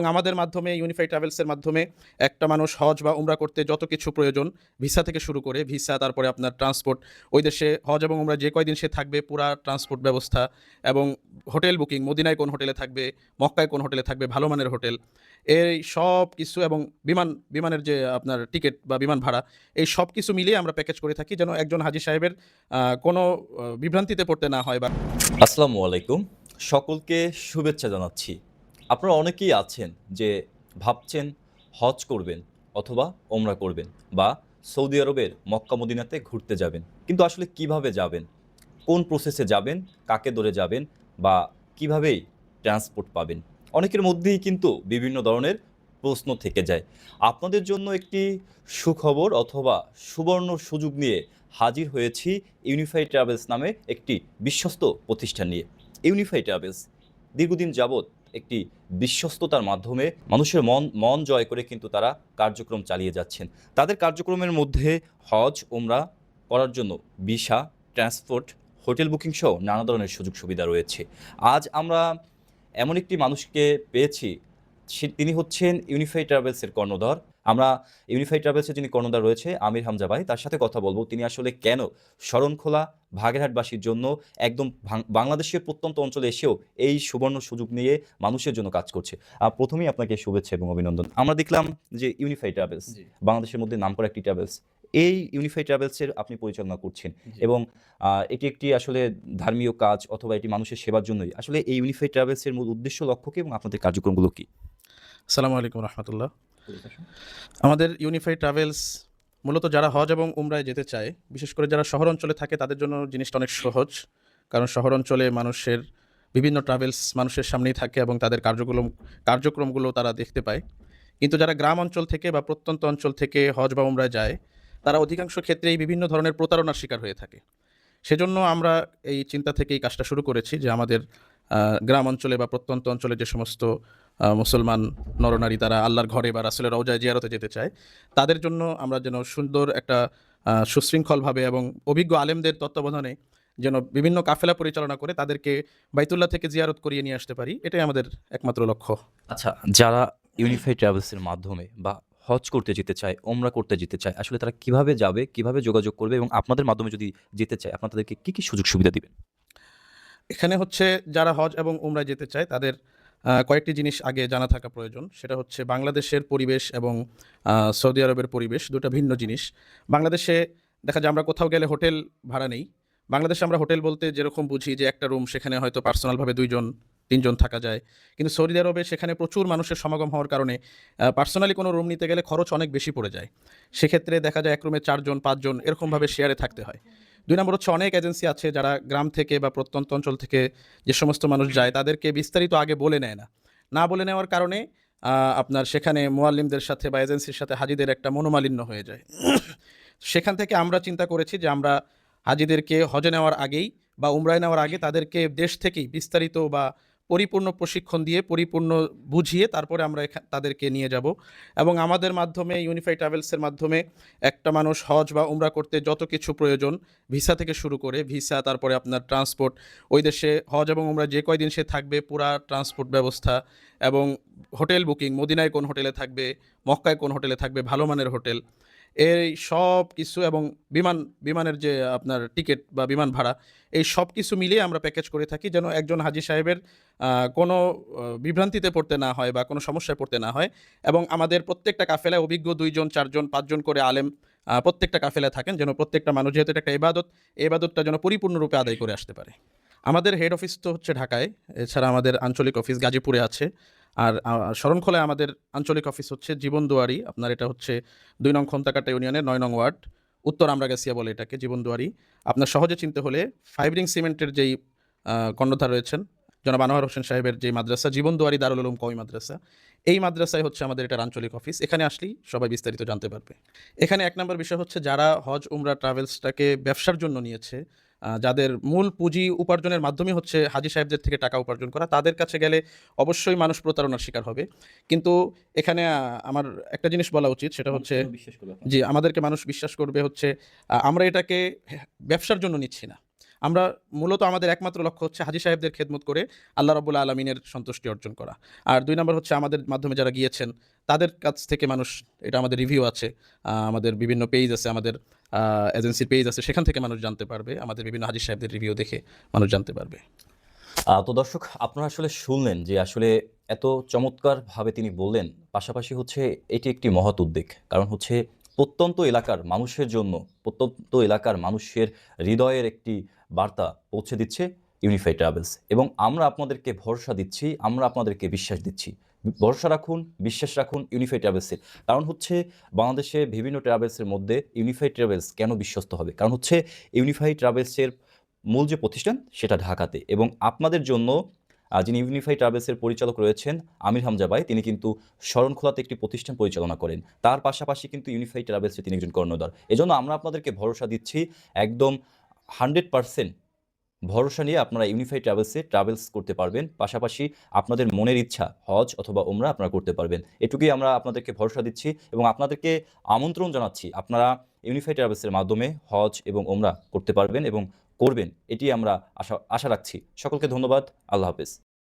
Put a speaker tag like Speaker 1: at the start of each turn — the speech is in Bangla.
Speaker 1: আমাদের মাধ্যমে ইউনিফাইড ট্রাভেলসের মাধ্যমে একটা মানুষ হজ বা উমরা করতে যত কিছু প্রয়োজন ভিসা থেকে শুরু করে ভিসা, তারপরে আপনার ট্রান্সপোর্ট, ওই দেশে হজ এবং উমরা যে কয়দিন সে থাকবে পুরা ট্রান্সপোর্ট ব্যবস্থা এবং হোটেল বুকিং, মদিনায় কোন হোটেলে থাকবে, মক্কায় কোন হোটেলে থাকবে, ভালো মানের হোটেল, এই সব কিছু এবং বিমানের যে আপনার টিকিট বা বিমান ভাড়া, এই সব কিছু মিলিয়ে আমরা প্যাকেজ করে থাকি যেন একজন হাজি সাহেবের কোনো বিভ্রান্তিতে পড়তে না হয়। বা
Speaker 2: আসসালামু আলাইকুম, সকলকে শুভেচ্ছা জানাচ্ছি। আপনারা অনেকেই আছেন যে ভাবছেন হজ করবেন অথবা ওমরা করবেন বা সৌদি আরবের মক্কা মদিনাতে ঘুরতে যাবেন, কিন্তু আসলে কিভাবে যাবেন, কোন প্রসেসে যাবেন, কাকে ধরে যাবেন বা কিভাবেই ট্রান্সপোর্ট পাবেন, অনেকের মধ্যেই কিন্তু বিভিন্ন ধরনের প্রশ্ন থেকে যায়। আপনাদের জন্য একটি সুখবর অথবা সুবর্ণ সুযোগ নিয়ে হাজির হয়েছি ইউনিফাইড ট্রাভেলস নামে একটি বিশ্বস্ত প্রতিষ্ঠান নিয়ে। ইউনিফাইড ট্রাভেলস দীর্ঘদিন যাবৎ একটি বিশ্বস্ততার মাধ্যমে মানুষের মন জয় করে কিন্তু তারা কার্যক্রম চালিয়ে যাচ্ছেন। তাদের কার্যক্রমের মধ্যে হজ ওমরা করার জন্য ভিসা, ট্রান্সপোর্ট, হোটেল বুকিং সহ নানা ধরনের সুযোগ সুবিধা রয়েছে। আজ আমরা এমন একটি মানুষকে পেয়েছি, তিনি হচ্ছেন ইউনিফাইড ট্রাভেলসের কর্ণধার। আমরা ইউনিফাইড ট্রাভেলসের যিনি কর্ণধার রয়েছে আমির হামজা ভাই, তার সাথে কথা বলবো তিনি আসলে কেন শরণখোলা বাগেরহাটবাসীর জন্য একদম বাংলাদেশের প্রত্যন্ত অঞ্চলে এসেও এই সুবর্ণ সুযোগ নিয়ে মানুষের জন্য কাজ করছে। প্রথমেই আপনাকে শুভেচ্ছা এবং অভিনন্দন। আমরা দেখলাম যে ইউনিফাইড ট্রাভেলস বাংলাদেশের মধ্যে নামকরা একটি ট্রাভেলস, এই ইউনিফাইড ট্রাভেলসের আপনি পরিচালনা করছেন এবং এটি একটি আসলে ধর্মীয় কাজ অথবা এটি মানুষের সেবার জন্যই। আসলে এই ইউনিফাইড ট্রাভেলসের মূল উদ্দেশ্য, লক্ষ্য কি এবং আপনাদের কার্যক্রমগুলো কি?
Speaker 1: আসসালামু আলাইকুম রহমতুল্লাহ। আমাদের ইউনিফাইড ট্রাভেলস মূলত যারা হজ এবং উমরায় যেতে চায়, বিশেষ করে যারা শহর অঞ্চলে থাকে তাদের জন্য জিনিসটা অনেক সহজ, কারণ শহর অঞ্চলে মানুষের বিভিন্ন ট্রাভেলস মানুষের সামনেই থাকে এবং তাদের কার্যক্রমগুলো তারা দেখতে পায়। কিন্তু যারা গ্রাম অঞ্চল থেকে বা প্রত্যন্ত অঞ্চল থেকে হজ বা উমরায় যায়, তারা অধিকাংশ ক্ষেত্রেই বিভিন্ন ধরনের প্রতারণার শিকার হয়ে থাকে। সেজন্য আমরা এই চিন্তা থেকে এই কাজটা শুরু করেছি যে আমাদের গ্রাম অঞ্চলে বা প্রত্যন্ত অঞ্চলে যে সমস্ত মুসলমান নরনারী তারা আল্লাহর ঘরে বা রাসূলের রওজায় জিয়ারতে যেতে চায়, তাদের জন্য আমরা যেন সুন্দর একটা সুশৃঙ্খলভাবে এবং অভিজ্ঞ আলেমদের তত্ত্বাবধানে যেন বিভিন্ন কাফেলা পরিচালনা করে তাদেরকে বাইতুল্লাহ থেকে জিয়ারত করিয়ে নিয়ে আসতে পারি, এটাই আমাদের একমাত্র লক্ষ্য।
Speaker 2: আচ্ছা, যারা ইউনিফাইড ট্রাভেলসের মাধ্যমে বা হজ করতে যেতে চায়, ওমরা করতে যেতে চায়, আসলে তারা কিভাবে যাবে, কিভাবে যোগাযোগ করবে এবং আপনাদের মাধ্যমে যদি যেতে চায় আপনারা তাদেরকে কি সুযোগ সুবিধা দিবেন?
Speaker 1: এখানে হচ্ছে যারা হজ এবং উমরায় যেতে চায় তাদের কয়েকটি জিনিস আগে জানা থাকা প্রয়োজন। সেটা হচ্ছে বাংলাদেশের পরিবেশ এবং সৌদি আরবের পরিবেশ দুটো ভিন্ন জিনিস। বাংলাদেশে দেখা যায় আমরা কোথাও গেলে হোটেল ভাড়া নেই। বাংলাদেশে আমরা হোটেল বলতে যেরকম বুঝি যে একটা রুম, সেখানে হয়তো পার্সোনালভাবে ২ জন ৩ জন থাকা যায়। কিন্তু সৌদি আরবে সেখানে প্রচুর মানুষের সমাগম হওয়ার কারণে পার্সোনালি কোনো রুম নিতে গেলে খরচ অনেক বেশি পড়ে যায়। সেক্ষেত্রে দেখা যায় এক রুমে ৪ জন ৫ জন এরকমভাবে শেয়ারে থাকতে হয়। ২ নম্বর হচ্ছে অনেক এজেন্সি আছে যারা গ্রাম থেকে বা প্রত্যন্ত অঞ্চল থেকে যে সমস্ত মানুষ যায় তাদেরকে বিস্তারিত আগে বলে নেয় না। না বলে নেওয়ার কারণে আপনার সেখানে মুয়াল্লিমদের সাথে বা এজেন্সির সাথে হাজিদের একটা মনোমালিন্য হয়ে যায়। সেখান থেকে আমরা চিন্তা করেছি যে আমরা হাজিদেরকে হজে নেওয়ার আগেই বা উমরায় নেওয়ার আগে তাদেরকে দেশ থেকেই বিস্তারিত বা পরিপূর্ণ প্রশিক্ষণ দিয়ে পরিপূর্ণ বুঝিয়ে তারপরে আমরা তাদেরকে নিয়ে যাব এবং আমাদের মাধ্যমে ইউনিফাইড ট্রাভেলসের মাধ্যমে একটা মানুষ হজ বা উমরা করতে যত কিছু প্রয়োজন ভিসা থেকে শুরু করে ভিসা, তারপরে আপনার ট্রান্সপোর্ট, ওই দেশে হজ এবং উমরা যে কয়দিন সে থাকবে পুরা ট্রান্সপোর্ট ব্যবস্থা এবং হোটেল বুকিং, মদিনায় কোন হোটেলে থাকবে, মক্কায় কোন হোটেলে থাকবে, ভালো মানের হোটেল, এই সব কিছু এবং বিমানের যে আপনার টিকিট বা বিমান ভাড়া, এই সব কিছু মিলিয়ে আমরা প্যাকেজ করে থাকি যেন একজন হাজি সাহেবের কোনো বিভ্রান্তিতে পড়তে না হয় বা কোনো সমস্যায় পড়তে না হয়। এবং আমাদের প্রত্যেকটা কাফেলায় অভিজ্ঞ ২ জন ৪ জন ৫ জন করে আলেম প্রত্যেকটা কাফেলায় থাকেন, যেন প্রত্যেকটা মানুষ, যেহেতু এটা একটা ইবাদত, এই ইবাদতটা যেন পরিপূর্ণরূপে আদায় করে আসতে পারে। আমাদের হেড অফিস তো হচ্ছে ঢাকায়, এছাড়া আমাদের আঞ্চলিক অফিস গাজীপুরে আছে। আর শরণখোলায় আমাদের আঞ্চলিক অফিস হচ্ছে জীবনদুয়ারি, আপনার এটা হচ্ছে ২ নং খন্তাকাটা ইউনিয়নের ৯ নং ওয়ার্ড, উত্তর আমরাগাছিয়া বলে এটাকে, জীবনদুয়ারি। আপনার সহজে চিনতে হলে 5 রিং সিমেন্টের যেই কর্ণধার রয়েছেন জনাব আনোয়ার হোসেন সাহেবের যে মাদ্রাসা জীবনদুয়ারি দারুল উলুম কওমি মাদ্রাসা, এই মাদ্রাসায় হচ্ছে আমাদের এটার আঞ্চলিক অফিস। এখানে আসলেই সবাই বিস্তারিত জানতে পারবে। এখানে ১ নম্বর বিষয় হচ্ছে যারা হজ উমরা ট্রাভেলসটাকে ব্যবসার জন্য নিয়েছে, যাদের মূল পুঁজি উপার্জনের মাধ্যমই হচ্ছে হাজি সাহেবদের থেকে টাকা উপার্জন করা, তাদের কাছে গেলে অবশ্যই মানুষ প্রতারণার শিকার হবে। কিন্তু এখানে আমার একটা জিনিস বলা উচিত, সেটা হচ্ছে জি, আমাদেরকে মানুষ বিশ্বাস করবে হচ্ছে আমরা এটাকে ব্যবসার জন্য নিচ্ছি না। আমরা মূলত আমাদের একমাত্র লক্ষ্য হচ্ছে হাজী সাহেবদের খেদমত করে আল্লাহ রাব্বুল আলামিনের সন্তুষ্টি অর্জন করা। আর ২ নম্বর হচ্ছে আমাদের মাধ্যমে যারা গিয়েছেন তাদের কাছ থেকে মানুষ, এটা আমাদের রিভিউ আছে, আমাদের বিভিন্ন পেজ আছে, আমাদের এজেন্সির পেজ আছে, সেখান থেকে মানুষ জানতে পারবে, আমাদের বিভিন্ন হাজী সাহেবদের রিভিউ দেখে মানুষ জানতে পারবে।
Speaker 2: তো দর্শক, আপনারা আসলে শুনলেন যে আসলে এত চমৎকারভাবে তিনি বললেন। পাশাপাশি হচ্ছে এটি একটি মহৎ উদ্যোগ। কারণ হচ্ছে প্রত্যন্ত এলাকার মানুষের জন্য, প্রত্যন্ত এলাকার মানুষের হৃদয়ের একটি বার্তা পৌঁছে দিচ্ছে ইউনিফাইড ট্রাভেলস, এবং আমরা আপনাদেরকে ভরসা দিচ্ছি, আমরা আপনাদেরকে বিশ্বাস দিচ্ছি। ভরসা রাখুন, বিশ্বাস রাখুন ইউনিফাইড ট্রাভেলসের। কারণ হচ্ছে বাংলাদেশে বিভিন্ন ট্রাভেলসের মধ্যে ইউনিফাইড ট্রাভেলস কেন বিশ্বস্ত হবে? কারণ হচ্ছে ইউনিফাইড ট্রাভেলসের মূল যে প্রতিষ্ঠান সেটা ঢাকাতে, এবং আপনাদের জন্য যিনি ইউনিফাইড ট্রাভেলসের পরিচালক রয়েছেন আমির হামজা ভাই, তিনি কিন্তু শরণখোলাতে একটি প্রতিষ্ঠান পরিচালনা করেন। তার পাশাপাশি কিন্তু ইউনিফাইড ট্রাভেলসে তিনি একজন কর্ণধার। এজন্য আমরা আপনাদেরকে ভরসা দিচ্ছি, একদম 100% ভরসা নিয়ে আপনারা ইউনিফাইড ট্রাভেলসে ট্রাভেলস করতে পারবেন। পাশাপাশি আপনাদের মনের ইচ্ছা হজ অথবা ওমরা আপনারা করতে পারবেন। এটুকুই আমরা আপনাদেরকে ভরসা দিচ্ছি এবং আপনাদেরকে আমন্ত্রণ জানাচ্ছি, আপনারা ইউনিফাইড ট্রাভেলসের মাধ্যমে হজ এবং ওমরা করতে পারবেন এবং করবেন, এটি আমরা আশা রাখছি। সকলকে ধন্যবাদ। আল্লাহ হাফেজ।